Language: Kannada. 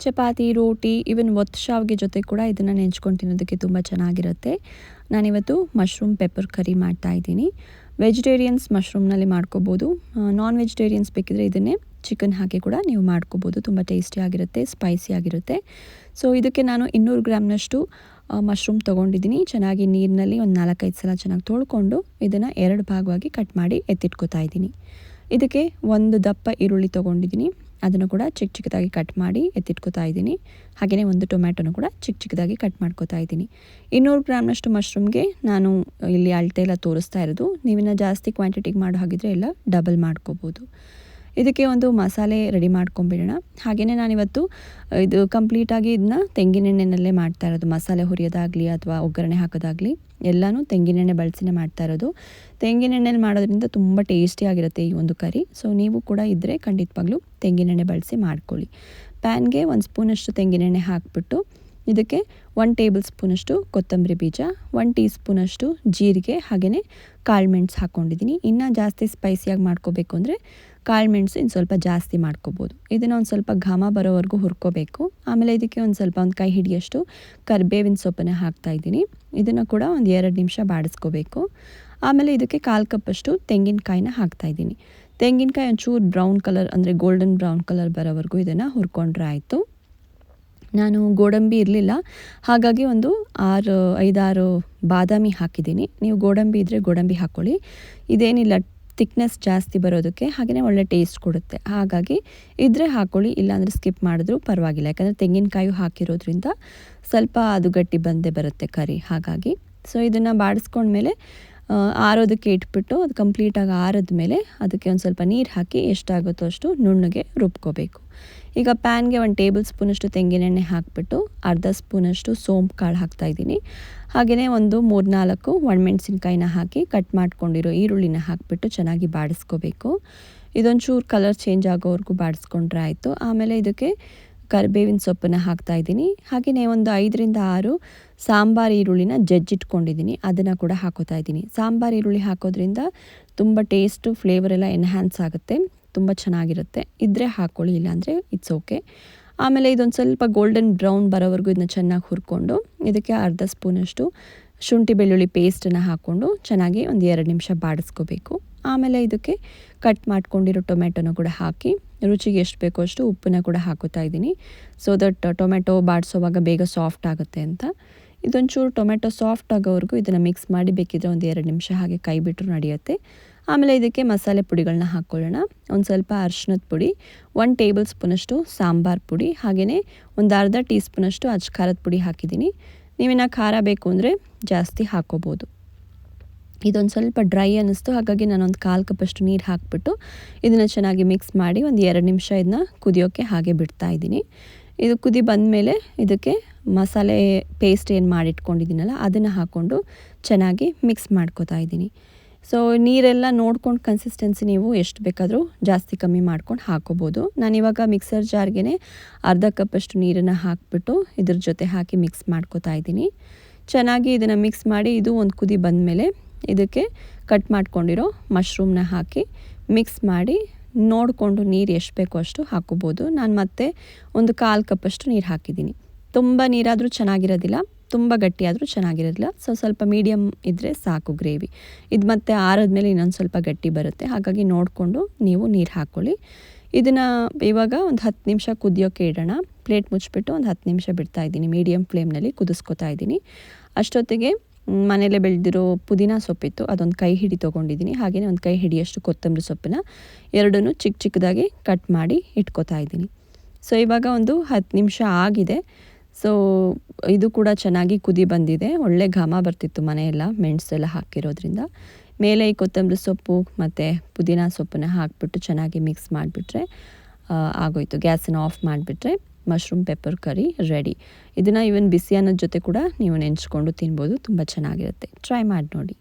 ಚಪಾತಿ, ರೋಟಿ, ಈವನ್ ಒತ್ತು ಶಾವಿಗೆ ಜೊತೆ ಕೂಡ ಇದನ್ನು ನೆಂಚ್ಕೊಂಡು ತಿನ್ನೋದಕ್ಕೆ ತುಂಬ ಚೆನ್ನಾಗಿರುತ್ತೆ. ನಾನಿವತ್ತು ಮಶ್ರೂಮ್ ಪೆಪ್ಪರ್ ಕರಿ ಮಾಡ್ತಾಯಿದ್ದೀನಿ. ವೆಜಿಟೇರಿಯನ್ಸ್ ಮಶ್ರೂಮ್ನಲ್ಲಿ ಮಾಡ್ಕೋಬೋದು, ನಾನ್ ವೆಜಿಟೇರಿಯನ್ಸ್ ಬೇಕಿದ್ರೆ ಇದನ್ನೇ ಚಿಕನ್ ಹಾಕಿ ಕೂಡ ನೀವು ಮಾಡ್ಕೋಬೋದು. ತುಂಬ ಟೇಸ್ಟಿಯಾಗಿರುತ್ತೆ, ಸ್ಪೈಸಿಯಾಗಿರುತ್ತೆ. ಸೊ ಇದಕ್ಕೆ ನಾನು 200 ಗ್ರಾಮ್ನಷ್ಟು ಮಶ್ರೂಮ್ ತೊಗೊಂಡಿದ್ದೀನಿ. ಚೆನ್ನಾಗಿ ನೀರಿನಲ್ಲಿ ಒಂದು 4-5 ಸಲ ಚೆನ್ನಾಗಿ ತೊಳ್ಕೊಂಡು ಇದನ್ನು 2 ಭಾಗವಾಗಿ ಕಟ್ ಮಾಡಿ ಎತ್ತಿಟ್ಕೋತಾ ಇದ್ದೀನಿ. ಇದಕ್ಕೆ ಒಂದು ದಪ್ಪ ಈರುಳ್ಳಿ ತೊಗೊಂಡಿದ್ದೀನಿ, ಅದನ್ನು ಕೂಡ ಚಿಕ್ಕ ಚಿಕ್ಕದಾಗಿ ಕಟ್ ಮಾಡಿ ಎತ್ತಿಟ್ಕೋತಾ ಇದ್ದೀನಿ. ಹಾಗೆಯೇ ಒಂದು ಟೊಮ್ಯಾಟೊನು ಕೂಡ ಚಿಕ್ಕ ಚಿಕ್ಕದಾಗಿ ಕಟ್ ಮಾಡ್ಕೋತಾ ಇದ್ದೀನಿ. 200 ಗ್ರಾಮ್ನಷ್ಟು ಮಶ್ರೂಮ್ಗೆ ನಾನು ಇಲ್ಲಿ ಅಳತೆ ಎಲ್ಲ ತೋರಿಸ್ತಾ ಇರೋದು. ನೀವಿನ್ನು ಜಾಸ್ತಿ ಕ್ವಾಂಟಿಟಿಗೆ ಮಾಡೋ ಹಾಗಿದ್ರೆ ಎಲ್ಲ ಡಬಲ್ ಮಾಡ್ಕೋಬೋದು. ಇದಕ್ಕೆ ಒಂದು ಮಸಾಲೆ ರೆಡಿ ಮಾಡ್ಕೊಂಬಿಡೋಣ. ಹಾಗೆಯೇ ನಾನಿವತ್ತು ಇದು ಕಂಪ್ಲೀಟಾಗಿ ಇದನ್ನ ತೆಂಗಿನೆಣ್ಣೆನಲ್ಲೇ ಮಾಡ್ತಾ ಇರೋದು. ಮಸಾಲೆ ಹುರಿಯೋದಾಗಲಿ ಅಥವಾ ಒಗ್ಗರಣೆ ಹಾಕೋದಾಗಲಿ ಎಲ್ಲನೂ ತೆಂಗಿನೆಣ್ಣೆ ಬಳಸಿನೇ ಮಾಡ್ತಾ ಇರೋದು. ತೆಂಗಿನೆಣ್ಣೆಲಿ ಮಾಡೋದ್ರಿಂದ ತುಂಬ ಟೇಸ್ಟಿಯಾಗಿರುತ್ತೆ ಈ ಒಂದು ಕರಿ. ಸೊ ನೀವು ಕೂಡ ಇದ್ದರೆ ಖಂಡಿತವಾಗ್ಲೂ ತೆಂಗಿನೆಣ್ಣೆ ಬಳಸಿ ಮಾಡ್ಕೊಳ್ಳಿ. ಪ್ಯಾನ್ಗೆ 1 ಸ್ಪೂನಷ್ಟು ತೆಂಗಿನೆಣ್ಣೆ ಹಾಕಿಬಿಟ್ಟು ಇದಕ್ಕೆ 1 ಟೇಬಲ್ ಸ್ಪೂನಷ್ಟು ಕೊತ್ತಂಬರಿ ಬೀಜ, 1 ಟೀ ಸ್ಪೂನಷ್ಟು ಜೀರಿಗೆ, ಹಾಗೆಯೇ ಕಾಳುಮೆಣಸು ಹಾಕ್ಕೊಂಡಿದ್ದೀನಿ. ಇನ್ನೂ ಜಾಸ್ತಿ ಸ್ಪೈಸಿಯಾಗಿ ಮಾಡ್ಕೋಬೇಕು ಅಂದರೆ ಕಾಳುಮೆಣಸು ಇನ್ನು ಸ್ವಲ್ಪ ಜಾಸ್ತಿ ಮಾಡ್ಕೋಬೋದು. ಇದನ್ನು ಒಂದು ಸ್ವಲ್ಪ ಘಮ ಬರೋವರೆಗೂ ಹುರ್ಕೋಬೇಕು. ಆಮೇಲೆ ಇದಕ್ಕೆ ಒಂದು ಕೈ ಹಿಡಿಯಷ್ಟು ಕರಿಬೇವಿನ ಸೊಪ್ಪನ್ನು ಹಾಕ್ತಾಯಿದ್ದೀನಿ. ಇದನ್ನು ಕೂಡ ಒಂದು 2 ನಿಮಿಷ ಬಾಡಿಸ್ಕೋಬೇಕು. ಆಮೇಲೆ ಇದಕ್ಕೆ 1/4 ಕಪ್ಪಷ್ಟು ತೆಂಗಿನಕಾಯಿನ ಹಾಕ್ತಾಯಿದ್ದೀನಿ. ತೆಂಗಿನಕಾಯಿ ಒಂಚೂರು ಬ್ರೌನ್ ಕಲರ್ ಅಂದರೆ ಗೋಲ್ಡನ್ ಬ್ರೌನ್ ಕಲರ್ ಬರೋವರೆಗೂ ಇದನ್ನು ಹುರ್ಕೊಂಡ್ರೆ ಆಯಿತು. ನಾನು ಗೋಡಂಬಿ ಇರಲಿಲ್ಲ, ಹಾಗಾಗಿ ಒಂದು 5-6 ಬಾದಾಮಿ ಹಾಕಿದ್ದೀನಿ. ನೀವು ಗೋಡಂಬಿ ಇದ್ದರೆ ಗೋಡಂಬಿ ಹಾಕ್ಕೊಳ್ಳಿ. ಇದೇನಿಲ್ಲ, ಥಿಕ್ನೆಸ್ ಜಾಸ್ತಿ ಬರೋದಕ್ಕೆ, ಹಾಗೆಯೇ ಒಳ್ಳೆ ಟೇಸ್ಟ್ ಕೊಡುತ್ತೆ. ಹಾಗಾಗಿ ಇದ್ದರೆ ಹಾಕ್ಕೊಳ್ಳಿ, ಇಲ್ಲಾಂದರೆ ಸ್ಕಿಪ್ ಮಾಡಿದ್ರೂ ಪರವಾಗಿಲ್ಲ. ಯಾಕಂದರೆ ತೆಂಗಿನಕಾಯಿ ಹಾಕಿರೋದ್ರಿಂದ ಸ್ವಲ್ಪ ಅದು ಗಟ್ಟಿ ಬಂದೇ ಬರುತ್ತೆ ಕರಿ. ಹಾಗಾಗಿ ಸೊ ಇದನ್ನು ಬಾಡಿಸ್ಕೊಂಡ್ಮೇಲೆ ಆರೋದಕ್ಕೆ ಇಟ್ಬಿಟ್ಟು ಅದು ಕಂಪ್ಲೀಟಾಗಿ ಆರಿದ್ಮೇಲೆ ಅದಕ್ಕೆ ಒಂದು ಸ್ವಲ್ಪ ನೀರು ಹಾಕಿ ಎಷ್ಟಾಗುತ್ತೋ ಅಷ್ಟು ನುಣ್ಣಗೆ ರುಬ್ಕೋಬೇಕು. ಈಗ ಪ್ಯಾನ್ಗೆ 1 ಟೇಬಲ್ ಸ್ಪೂನಷ್ಟು ತೆಂಗಿನೆಣ್ಣೆ ಹಾಕಿಬಿಟ್ಟು ಅರ್ಧ ಸ್ಪೂನಷ್ಟು ಸೋಂಪು ಕಾಳು ಹಾಕ್ತಾಯಿದ್ದೀನಿ. ಹಾಗೆಯೇ ಒಂದು 3-4 ಒಣಮೆಣಸಿನ್ಕಾಯಿನ ಹಾಕಿ ಕಟ್ ಮಾಡ್ಕೊಂಡಿರೋ ಈರುಳ್ಳಿನ ಹಾಕಿಬಿಟ್ಟು ಚೆನ್ನಾಗಿ ಬಾಡಿಸ್ಕೋಬೇಕು. ಇದೊಂಚೂರು ಕಲರ್ ಚೇಂಜ್ ಆಗೋವರೆಗೂ ಬಾಡಿಸ್ಕೊಂಡ್ರೆ ಆಯಿತು. ಆಮೇಲೆ ಇದಕ್ಕೆ ಕರಿಬೇವಿನ ಸೊಪ್ಪನ್ನು ಹಾಕ್ತಾಯಿದ್ದೀನಿ. ಹಾಗೆಯೇ ಒಂದು 5-6 ಸಾಂಬಾರು ಈರುಳ್ಳಿನ ಜಜ್ಜಿಟ್ಕೊಂಡಿದ್ದೀನಿ, ಅದನ್ನು ಕೂಡ ಹಾಕೋತಾ ಇದ್ದೀನಿ. ಸಾಂಬಾರು ಈರುಳ್ಳಿ ಹಾಕೋದ್ರಿಂದ ತುಂಬ ಟೇಸ್ಟು, ಫ್ಲೇವರ್ ಎಲ್ಲ ಎನ್ಹ್ಯಾನ್ಸ್ ಆಗುತ್ತೆ, ತುಂಬ ಚೆನ್ನಾಗಿರುತ್ತೆ. ಇದ್ದರೆ ಹಾಕ್ಕೊಳ್ಳಿ, ಇಲ್ಲಾಂದರೆ ಇಟ್ಸ್ ಓಕೆ. ಆಮೇಲೆ ಇದೊಂದು ಸ್ವಲ್ಪ ಗೋಲ್ಡನ್ ಬ್ರೌನ್ ಬರೋವರೆಗೂ ಇದನ್ನ ಚೆನ್ನಾಗಿ ಹುರ್ಕೊಂಡು ಇದಕ್ಕೆ ಅರ್ಧ ಸ್ಪೂನಷ್ಟು ಶುಂಠಿ ಬೆಳ್ಳುಳ್ಳಿ ಪೇಸ್ಟನ್ನು ಹಾಕ್ಕೊಂಡು ಚೆನ್ನಾಗಿ ಒಂದು 2 ನಿಮಿಷ ಬಾಡಿಸ್ಕೋಬೇಕು. ಆಮೇಲೆ ಇದಕ್ಕೆ ಕಟ್ ಮಾಡ್ಕೊಂಡಿರೋ ಟೊಮೆಟೊನ ಕೂಡ ಹಾಕಿ ರುಚಿಗೆ ಎಷ್ಟು ಬೇಕೋ ಅಷ್ಟು ಉಪ್ಪನ್ನು ಕೂಡ ಹಾಕೋತಾ ಇದ್ದೀನಿ. ಸೊ ದಟ್ ಟೊಮೆಟೊ ಬಾಡಿಸೋವಾಗ ಬೇಗ ಸಾಫ್ಟ್ ಆಗುತ್ತೆ ಅಂತ. ಇದೊಂಚೂರು ಟೊಮೆಟೊ ಸಾಫ್ಟ್ ಆಗೋವರೆಗೂ ಇದನ್ನು ಮಿಕ್ಸ್ ಮಾಡಿ ಬೇಕಿದ್ರೆ ಒಂದು 2 ನಿಮಿಷ ಹಾಗೆ ಕೈ ಬಿಟ್ಟರು ನಡೆಯುತ್ತೆ. ಆಮೇಲೆ ಇದಕ್ಕೆ ಮಸಾಲೆ ಪುಡಿಗಳನ್ನ ಹಾಕ್ಕೊಳ್ಳೋಣ. ಒಂದು ಸ್ವಲ್ಪ ಅರಿಶಿಣದ ಪುಡಿ, 1 ಟೇಬಲ್ ಸ್ಪೂನಷ್ಟು ಸಾಂಬಾರು ಪುಡಿ, ಹಾಗೆಯೇ ಒಂದು ಅರ್ಧ ಟೀ ಸ್ಪೂನಷ್ಟು ಖಾರದ ಪುಡಿ ಹಾಕಿದ್ದೀನಿ. ನೀವಿನ್ನು ಖಾರ ಬೇಕು ಅಂದರೆ ಜಾಸ್ತಿ ಹಾಕ್ಕೋಬೋದು. ಇದೊಂದು ಸ್ವಲ್ಪ ಡ್ರೈ ಅನ್ನಿಸ್ತು, ಹಾಗಾಗಿ ನಾನೊಂದು 1/4 ಕಪ್ಪಷ್ಟು ನೀರು ಹಾಕಿಬಿಟ್ಟು ಇದನ್ನು ಚೆನ್ನಾಗಿ ಮಿಕ್ಸ್ ಮಾಡಿ ಒಂದು 2 ನಿಮಿಷ ಇದನ್ನ ಕುದಿಯೋಕ್ಕೆ ಹಾಗೆ ಬಿಡ್ತಾಯಿದ್ದೀನಿ. ಇದು ಕುದಿ ಬಂದಮೇಲೆ ಇದಕ್ಕೆ ಮಸಾಲೆ ಪೇಸ್ಟ್ ಏನು ಮಾಡಿಟ್ಕೊಂಡಿದ್ದೀನಲ್ಲ ಅದನ್ನು ಹಾಕ್ಕೊಂಡು ಚೆನ್ನಾಗಿ ಮಿಕ್ಸ್ ಮಾಡ್ಕೋತಾ ಇದ್ದೀನಿ. ಸೊ ನೀರೆಲ್ಲ ನೋಡ್ಕೊಂಡು ಕನ್ಸಿಸ್ಟೆನ್ಸಿ ನೀವು ಎಷ್ಟು ಬೇಕಾದರೂ ಜಾಸ್ತಿ ಕಮ್ಮಿ ಮಾಡ್ಕೊಂಡು ಹಾಕ್ಕೋಬೋದು. ನಾನಿವಾಗ ಮಿಕ್ಸರ್ ಜಾರ್ಗೆ ಅರ್ಧ ಕಪ್ಪಷ್ಟು ನೀರನ್ನು ಹಾಕಿಬಿಟ್ಟು ಇದ್ರ ಜೊತೆ ಹಾಕಿ ಮಿಕ್ಸ್ ಮಾಡ್ಕೋತಾ ಇದ್ದೀನಿ. ಚೆನ್ನಾಗಿ ಇದನ್ನು ಮಿಕ್ಸ್ ಮಾಡಿ ಇದು ಒಂದು ಕುದಿ ಬಂದಮೇಲೆ ಇದಕ್ಕೆ ಕಟ್ ಮಾಡ್ಕೊಂಡಿರೋ ಮಶ್ರೂಮ್ನ ಹಾಕಿ ಮಿಕ್ಸ್ ಮಾಡಿ ನೋಡಿಕೊಂಡು ನೀರು ಎಷ್ಟು ಬೇಕೋ ಅಷ್ಟು ಹಾಕ್ಕೋಬೋದು. ನಾನು ಮತ್ತೆ ಒಂದು 1/4 ಕಪ್ಪಷ್ಟು ನೀರು ಹಾಕಿದ್ದೀನಿ. ತುಂಬ ನೀರಾದರೂ ಚೆನ್ನಾಗಿರೋದಿಲ್ಲ, ತುಂಬ ಗಟ್ಟಿಯಾದರೂ ಚೆನ್ನಾಗಿರೋದಿಲ್ಲ. ಸೊ ಸ್ವಲ್ಪ ಮೀಡಿಯಮ್ ಇದ್ದರೆ ಸಾಕು ಗ್ರೇವಿ. ಇದು ಮತ್ತೆ ಆರಿದ್ಮೇಲೆ ಇನ್ನೊಂದು ಸ್ವಲ್ಪ ಗಟ್ಟಿ ಬರುತ್ತೆ, ಹಾಗಾಗಿ ನೋಡಿಕೊಂಡು ನೀವು ನೀರು ಹಾಕ್ಕೊಳ್ಳಿ. ಇದನ್ನು ಇವಾಗ ಒಂದು 10 ನಿಮಿಷ ಕುದಿಯೋಕ್ಕೆ ಇಡೋಣ. ಪ್ಲೇಟ್ ಮುಚ್ಚಿಬಿಟ್ಟು ಒಂದು 10 ನಿಮಿಷ ಬಿಡ್ತಾಯಿದ್ದೀನಿ, ಮೀಡಿಯಮ್ ಫ್ಲೇಮ್ನಲ್ಲಿ ಕುದಿಸ್ಕೊತಾ ಇದ್ದೀನಿ. ಅಷ್ಟೊತ್ತಿಗೆ ಮನೇಲೆ ಬೆಳೆದಿರೋ ಪುದೀನ ಸೊಪ್ಪಿತ್ತು, ಅದೊಂದು ಕೈ ಹಿಡಿ ತೊಗೊಂಡಿದ್ದೀನಿ. ಹಾಗೆಯೇ ಒಂದು ಕೈ ಹಿಡಿಯಷ್ಟು ಕೊತ್ತಂಬರಿ ಸೊಪ್ಪನ್ನ ಎರಡನ್ನೂ ಚಿಕ್ಕ ಚಿಕ್ಕದಾಗಿ ಕಟ್ ಮಾಡಿ ಇಟ್ಕೋತಾ ಇದ್ದೀನಿ. ಸೊ ಇವಾಗ ಒಂದು 10 ನಿಮಿಷ ಆಗಿದೆ. ಸೊ ಇದು ಕೂಡ ಚೆನ್ನಾಗಿ ಕುದಿ ಬಂದಿದೆ, ಒಳ್ಳೆ ಘಮ ಬರ್ತಿತ್ತು ಮನೆಯೆಲ್ಲ ಮೆಣಸೆಲ್ಲ ಹಾಕಿರೋದ್ರಿಂದ. ಮೇಲೆ ಈ ಕೊತ್ತಂಬರಿ ಸೊಪ್ಪು ಮತ್ತು ಪುದೀನ ಸೊಪ್ಪನ್ನು ಹಾಕಿಬಿಟ್ಟು ಚೆನ್ನಾಗಿ ಮಿಕ್ಸ್ ಮಾಡಿಬಿಟ್ರೆ ಆಗೋಯ್ತು. ಗ್ಯಾಸನ್ನು ಆಫ್ ಮಾಡಿಬಿಟ್ರೆ ಮಶ್ರೂಮ್ ಪೆಪ್ಪರ್ ಕರಿ ರೆಡಿ. ಇದನ್ನು ಈವನ್ ಬಿಸಿ ಅನ್ನೋದ ಜೊತೆ ಕೂಡ ನೀವು ನೆಂಚ್ಕೊಂಡು ತಿನ್ಬೋದು, ತುಂಬ ಚೆನ್ನಾಗಿರುತ್ತೆ. ಟ್ರೈ ಮಾಡಿ ನೋಡಿ.